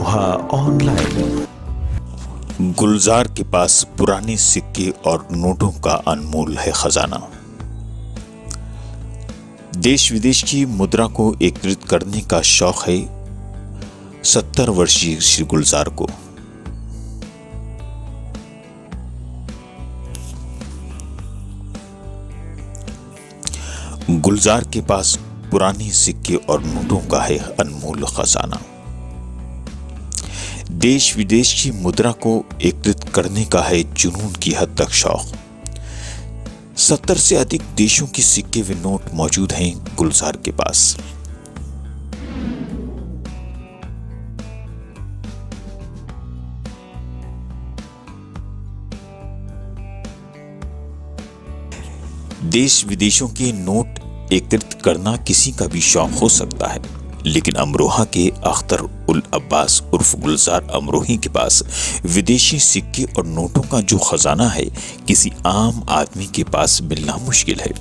Amroha online. गुलजार के पास पुराने सिक्के और नोटों का अनमोल है खजाना। देश विदेश की मुद्रा को एकत्रित करने का शौक है 70 वर्षीय श्री गुलजार को। गुलजार के पास पुराने सिक्के और नोटों का है अनमोल खजाना। देश विदेश की मुद्रा को एकत्रित करने का है जुनून की हद तक शौक। 70 से अधिक देशों के सिक्के व नोट मौजूद हैं गुलजार के पास। देश विदेशों के नोट एकत्रित करना किसी का भी शौक हो सकता है, लेकिन अमरोहा के अख्तर उल अब्बास उर्फ गुलजार अमरोही के पास विदेशी सिक्के और नोटों का जो खजाना है, किसी आम आदमी के पास मिलना मुश्किल है।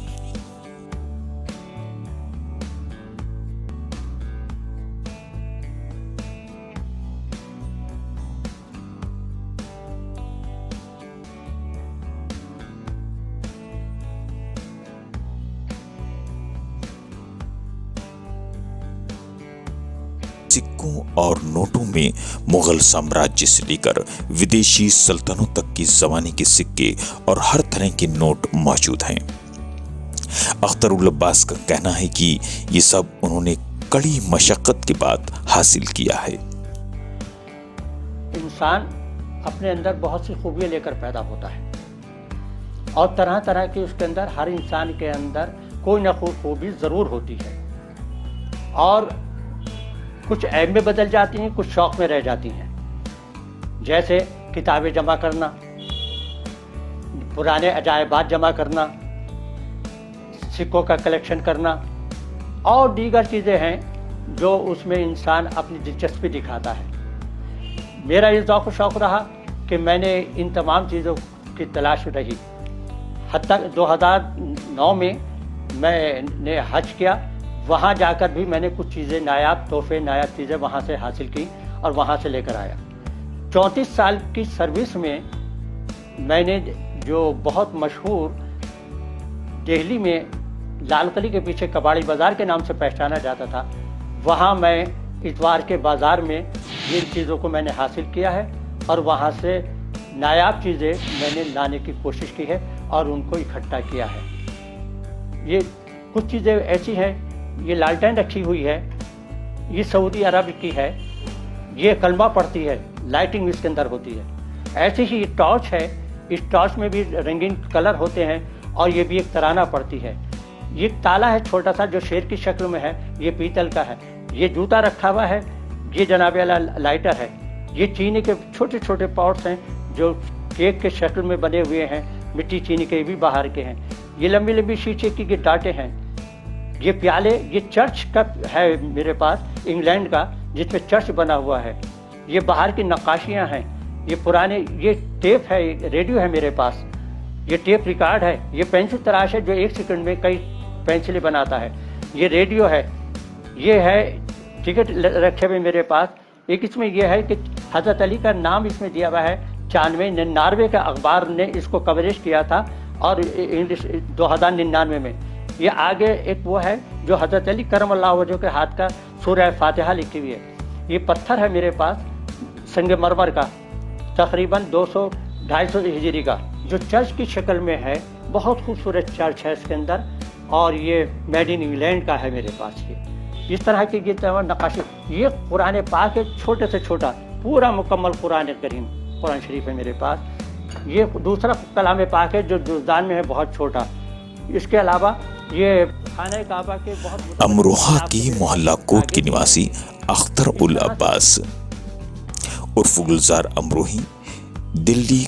सिक्कों और नोटों में मुगल साम्राज्य से लेकर विदेशी सल्तनतों तक के जमाने के सिक्के और हर तरह के नोट मौजूद हैं। अख्तर उल अब्बास का कहना है कि ये सब उन्होंने कड़ी मशक्कत के बाद हासिल किया है। इंसान अपने अंदर बहुत सी खूबियाँ लेकर पैदा होता है और तरह तरह की उसके अंदर, हर इंसान के अंदर कोई ना कोई खूबी ज़रूर होती है और कुछ ऐब में बदल जाती हैं, कुछ शौक़ में रह जाती हैं। जैसे किताबें जमा करना, पुराने अजायबात जमा करना, सिक्कों का कलेक्शन करना और दीगर चीज़ें हैं जो उसमें इंसान अपनी दिलचस्पी दिखाता है। मेरा ये ज़ौक़ शौक़ रहा कि मैंने इन तमाम चीज़ों की तलाश रही। हत्ता 2009 में मैंने हज किया, वहाँ जाकर भी मैंने कुछ चीज़ें, नायाब तोहफे, नायाब चीज़ें वहाँ से हासिल की और वहाँ से लेकर आया। 34 साल की सर्विस में मैंने जो बहुत मशहूर दिल्ली में लाल किले के पीछे कबाड़ी बाज़ार के नाम से पहचाना जाता था, वहाँ मैं इतवार के बाज़ार में जिन चीज़ों को मैंने हासिल किया है और वहाँ से नायाब चीज़ें मैंने लाने की कोशिश की है और उनको इकट्ठा किया है। ये कुछ चीज़ें ऐसी हैं, ये लालटेन रखी हुई है, ये सऊदी अरब की है, ये कलमा पड़ती है, लाइटिंग इसके अंदर होती है। ऐसे ही ये टॉर्च है, इस टॉर्च में भी रंगीन कलर होते हैं और ये भी एक तराना पड़ती है। ये ताला है छोटा सा जो शेर की शक्ल में है, ये पीतल का है। ये जूता रखा हुआ है, ये जनाब वाला लाइटर है। ये चीनी के छोटे छोटे पॉट्स हैं जो केक के शक्ल में बने हुए हैं, मिट्टी चीनी के भी बाहर के हैं। ये लंबी लंबी शीशे की ये डाटे हैं। ये प्याले, ये चर्च का है मेरे पास, इंग्लैंड का, जिसमें चर्च बना हुआ है। ये बाहर की नक्काशियाँ हैं। ये पुराने, ये टेप है, रेडियो है मेरे पास, ये टेप रिकॉर्ड है। ये पेंसिल तराश है जो 1 सेकंड में कई पेंसिलें बनाता है। ये रेडियो है। ये है टिकट रखे हुए मेरे पास। एक इसमें यह है कि हज़रत अली का नाम इसमें दिया हुआ है। 99 का अखबार ने इसको कवरेज किया था और इंग्लिश 2099 में। ये आगे एक वो है जो हज़रत अली करमल्लाह वजह के हाथ का सूरह फातिहा लिखी हुई है। ये पत्थर है मेरे पास संगमरमर का, तकरीबन 200-250 हिजरी का, जो चर्च की शक्ल में है। बहुत खूबसूरत चर्च है इसके अंदर और ये मेड इन इंग्लैंड का है मेरे पास। ये इस तरह की ये तमाम नक्काशी। ये कुरान पाक है, छोटे से छोटा, पूरा मुकम्मल कुरान करीम, कुरान शरीफ है मेरे पास। ये दूसरा कलाम पाक है जो जुज़दान में है, बहुत छोटा। इसके अलावा ये खाने काबा के बहुत। अमरोहा की मोहल्ला कोट के निवासी अख्तर उल अब्बास उर्फ गुलजार अमरोही दिल्ली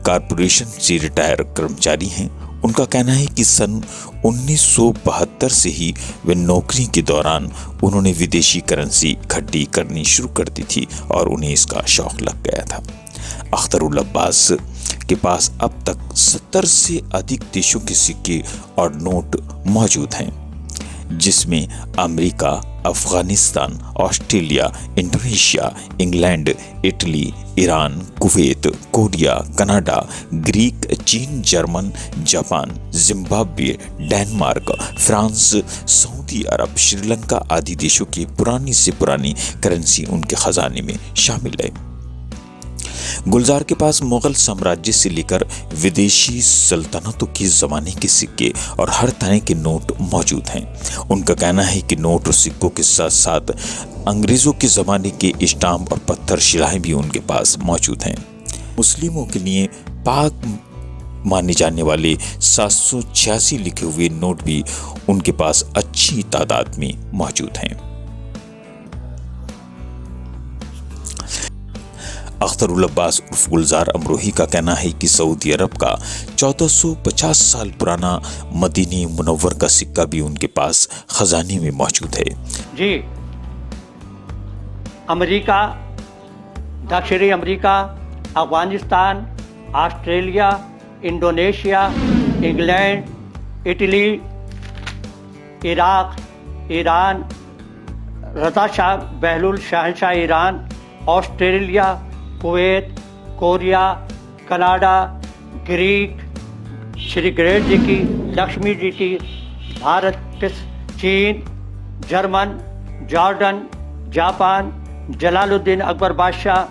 कारपोरेशन से रिटायर कर्मचारी हैं। उनका कहना है कि सन 1972 से ही वे नौकरी के दौरान उन्होंने विदेशी करेंसी इकट्ठी करनी शुरू कर दी थी और उन्हें इसका शौक लग गया था। अख्तर उल अब्बास के पास अब तक 70 से अधिक देशों के सिक्के और नोट मौजूद हैं। जिसमें America, Afghanistan, Australia, Indonesia, England, Italy, Iran, Kuwait, Korea, Canada, Greek, चीन, German, Japan, Zimbabwe, Denmark, France, Saudi Arabia, Sri Lanka आदि देशों की पुरानी से पुरानी करेंसी उनके खजाने में शामिल है। गुलजार के पास मुगल साम्राज्य से लेकर विदेशी सल्तनतों के ज़माने के सिक्के और हर तरह के नोट मौजूद हैं। उनका कहना है कि नोट और सिक्कों के साथ साथ अंग्रेज़ों के ज़माने के स्टाम्प और पत्थर शिलाएं भी उनके पास मौजूद हैं। मुस्लिमों के लिए पाक माने जाने वाले 786 लिखे हुए नोट भी उनके पास अच्छी तादाद में मौजूद हैं। अख्तर उल अब्बास उर्फ गुलजार अमरोही का कहना है कि सऊदी अरब का 1450 साल पुराना मदीने मुनव्वर का सिक्का भी उनके पास खजाने में मौजूद है। जी, अमेरिका, दक्षिणी America, Afghanistan, Australia, Indonesia, England, Italy, Iraq, Iran, Reza Shah बहलुल शहंशाह Iran, Australia, Kuwait, Korea, Canada, Greek, Shri Ganesh ji की, लक्ष्मी जी की, भारत, चीन, German, Jordan, Japan, Jalaluddin Akbar बादशाह,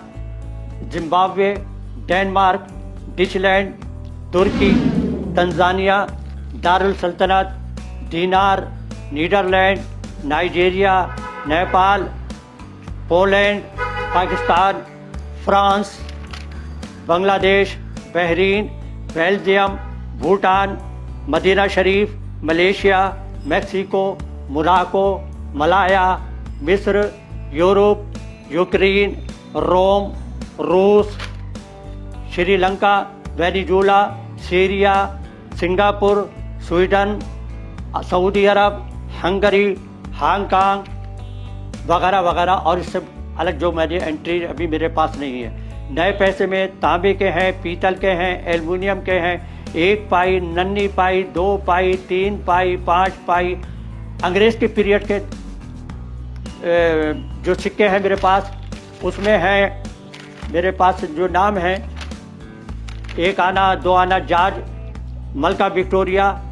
जिम्बाब्वे, डेनमार्क, डिचलैंड, तुर्की, तंजानिया, दारुल सल्तनत, दीनार, Netherland, Nigeria, Nepal, Poland, Pakistan, France, Bangladesh, Bahrain, Belgium, Bhutan, Medina शरीफ, मलेशिया, मेक्सिको, मोनाको, मलाया, मिस्र, यूरोप, यूक्रेन, रोम, रूस, Sri Lanka, Venezuela, Syria, Singapore, Sweden, Saudi Arabia, Hungary, Hong Kong वगैरह वगैरह, और इससे अलग जो मैंने एंट्री अभी मेरे पास नहीं है। नए पैसे में तांबे के हैं, पीतल के हैं, एल्युमिनियम के हैं, 1 पाई, नन्ही पाई, 2 पाई, 3 पाई, 5 पाई, अंग्रेज़ के पीरियड के जो सिक्के हैं मेरे पास, उसमें हैं मेरे पास जो नाम हैं, 1 आना, 2 आना जॉर्ज मलका विक्टोरिया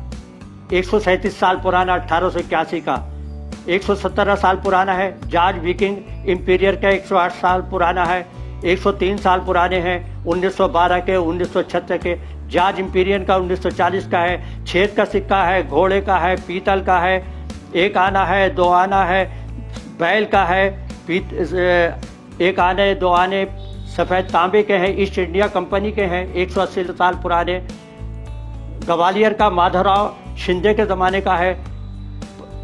137 साल पुराना 1881 का, 117 साल पुराना है। जॉर्ज विकिंग इंपीरियर का 108 साल पुराना है। 103 साल पुराने हैं 1912 के, 1976 के। जॉर्ज इंपीरियन का 1940 का है। छेद का सिक्का है, घोड़े का है, पीतल का है, 1 आना है, 2 आना है, बैल का है, 1 आने 2 आने सफ़ेद तांबे के हैं, ईस्ट इंडिया कंपनी के हैं, 180 साल पुराने। ग्वालियर का माधवराव शिंदे के ज़माने का है।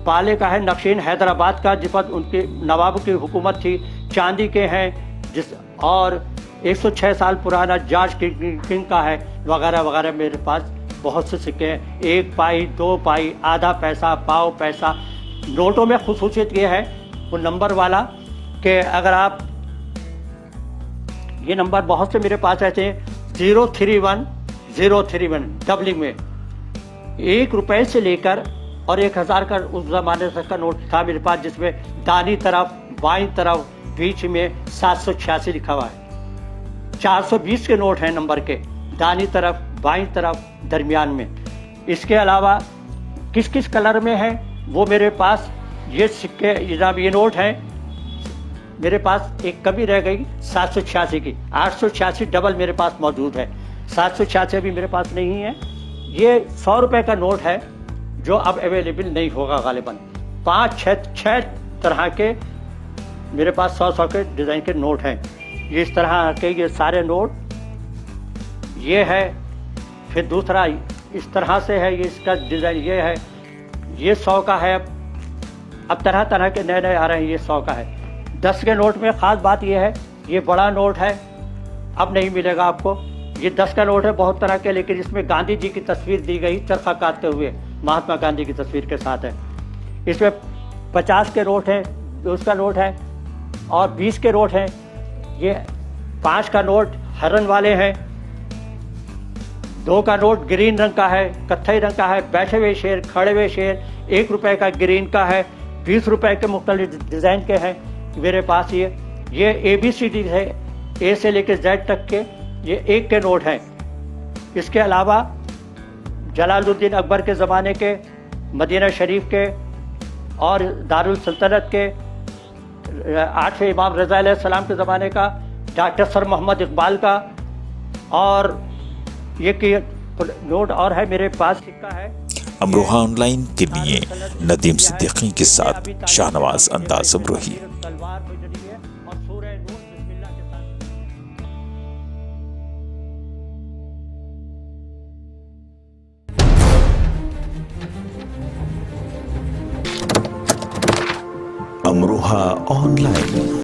पाले का है नक्शीन हैदराबाद का, जिस पर उनके नवाब की हुकूमत थी। चांदी के हैं जिस, और 106 साल पुराना जॉर्ज किंग का है, वगैरह वगैरह। मेरे पास बहुत से सिक्के हैं, 1 पाई, 2 पाई, आधा पैसा, पाव पैसा। नोटों में खुसूसियत ये है वो नंबर वाला कि अगर आप ये नंबर बहुत से मेरे पास ऐसे हैं 031 डबलिंग में 1 रुपये से लेकर और 1000 का उस ज़माने तक का नोट था मेरे पास, जिसमें दानी तरफ, बाईं तरफ, बीच में 786 लिखा हुआ है। 420 के नोट हैं नंबर के, दानी तरफ, बाईं तरफ, दरमियान में। इसके अलावा किस किस कलर में है वो मेरे पास ये सिक्के, जनाब ये नोट हैं मेरे पास। एक कमी रह गई 786 की, 886 डबल मेरे पास मौजूद है, 786 भी मेरे पास नहीं है। ये 100 रुपये का नोट है जो अब अवेलेबल नहीं होगा गालिबन। 5-6 तरह के मेरे पास 100 के डिज़ाइन के नोट हैं। ये इस तरह के ये सारे नोट ये है। फिर दूसरा इस तरह से है, ये इसका डिज़ाइन ये है, ये 100 का है। अब तरह तरह के नए नए आ रहे हैं, ये 100 का है। 10 के नोट में ख़ास बात ये है, ये बड़ा नोट है, अब नहीं मिलेगा आपको। ये 10 का नोट है बहुत तरह के, लेकिन इसमें गांधी जी की तस्वीर दी गई चरखा काटते हुए, महात्मा गांधी की तस्वीर के साथ है। इसमें 50 के नोट है, उसका नोट है, और 20 के नोट हैं। ये 5 का नोट हरन वाले हैं, 2 का नोट ग्रीन रंग का है, कत्थई रंग का है, बैठे हुए शेर, खड़े हुए शेर, 1 रुपए का ग्रीन का है, 20 रुपए के मुख्तलिफ डिज़ाइन के हैं मेरे पास। ये ABCD है, A से लेकर Z तक के ये 1 के नोट हैं। इसके अलावा जलालुद्दीन अकबर के ज़माने के, मदीना शरीफ के और दारुल सल्तनत के, 8वें इमाम रज़ा अलैहिस्सलाम के ज़माने का, डॉक्टर सर मोहम्मद इकबाल का, और ये कि नोट और है मेरे पास सिक्का है। अमरोहा ऑनलाइन के लिए नदीम सिद्दीकी के साथ शाहनवाज अंदाज अमरोही। तलवार गुजरी है और सूरह नूर बिस्मिल्लाह के साथ। अमरोहा ऑनलाइन।